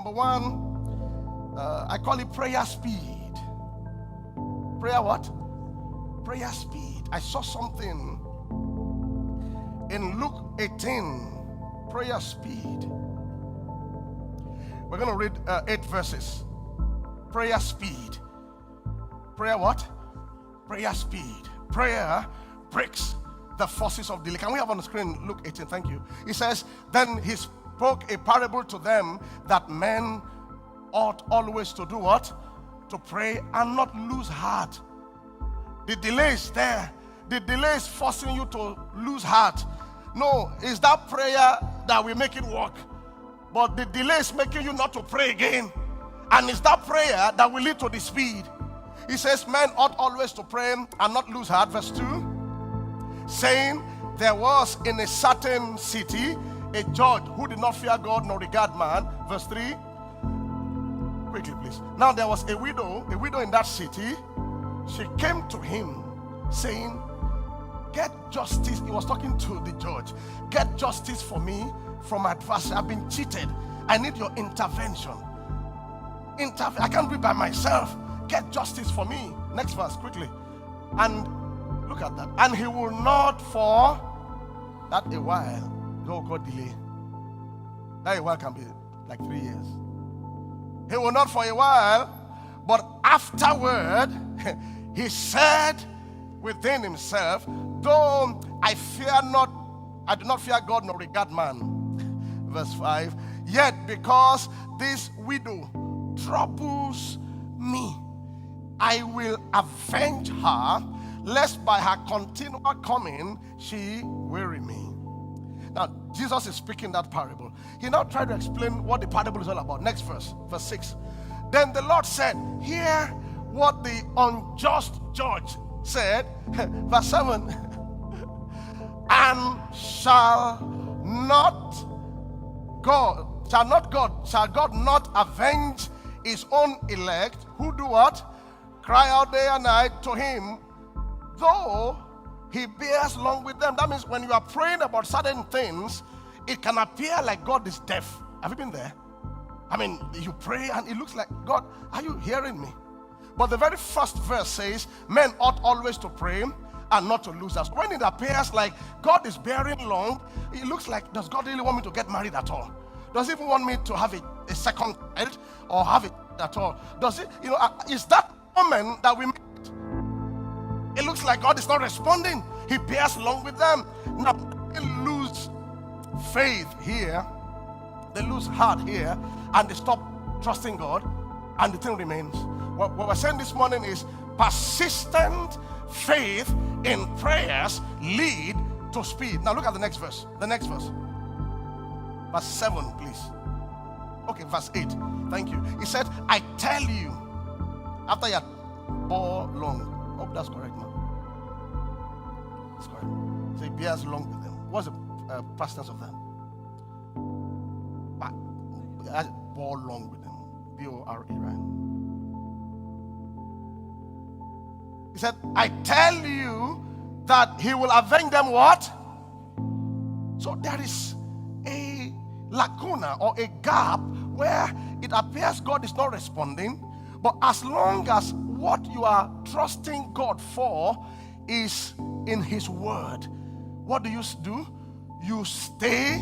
Number one, I call it prayer speed. Prayer what? Prayer speed. I saw something in Luke 18. Prayer speed. We're going to read 8 verses. Prayer speed. Prayer what? Prayer speed. Prayer breaks the forces of delay. Can we have on the screen Luke 18? Thank you. It says, then he spoke a parable to them that men ought always to do what? To pray and not lose heart. The delay is there. The delay is forcing you to lose heart. No, it's that prayer that will make it work. But the delay is making you not to pray again. And it's that prayer that will lead to the speed. He says, men ought always to pray and not lose heart. Verse 2. Saying, there was in a certain city a judge who did not fear God nor regard man. Verse 3. Quickly, please. Now there was a widow in that city. She came to him saying, get justice. He was talking to the judge. Get justice for me from my adversary. I've been cheated. I need your intervention. I can't do it by myself. Get justice for me. Next verse, quickly. And look at that. And he will not for that a while. Go delay. That a while can be like 3 years. He will not for a while, but afterward he said within himself, though I do not fear God nor regard man. Verse 5. Yet because this widow troubles me, I will avenge her, lest by her continual coming she weary me. Now, Jesus is speaking that parable. He now tried to explain what the parable is all about. Next verse, verse 6. Then the Lord said, hear what the unjust judge said. Verse 7. And shall God not avenge his own elect who do what? Cry out day and night to him, though he bears long with them. That means when you are praying about certain things, it can appear like God is deaf. Have you been there? I mean, you pray and it looks like, God, are you hearing me? But the very first verse says, men ought always to pray and not to lose us. When it appears like God is bearing long, it looks like, does God really want me to get married at all? Does he even want me to have a second child or have it at all? Does it, is that moment that we meet? It looks like God is not responding. He bears long with them. Now, they lose faith here. They lose heart here. And they stop trusting God. And the thing remains. What we're saying this morning is persistent faith in prayers lead to speed. Now look at the next verse. The next verse. Verse 7, please. Okay, verse 8. Thank you. He said, I tell you, after you bore long. Hope that's correct now. That's correct. So he bears long with them. What's the past tense of that? Bore long with them. B-O-R-E, right? He said, I tell you that he will avenge them what? So there is a lacuna or a gap where it appears God is not responding, but as long as what you are trusting God for is in his word, what do? You stay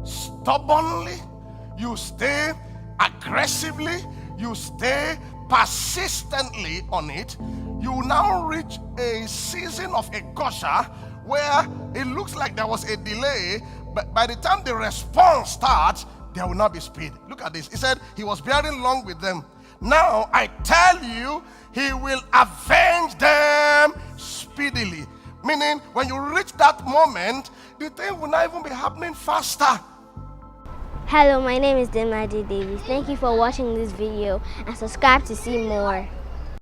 stubbornly, you stay aggressively, you stay persistently on it. You now reach a season of a gusher where it looks like there was a delay, but by the time the response starts, there will not be speed. Look at this. He said he was bearing long with them. Now I tell you, he will avenge them speedily. Meaning, when you reach that moment, the thing will not even be happening faster. Hello, my name is Demadi Davis. Thank you for watching this video and subscribe to see more.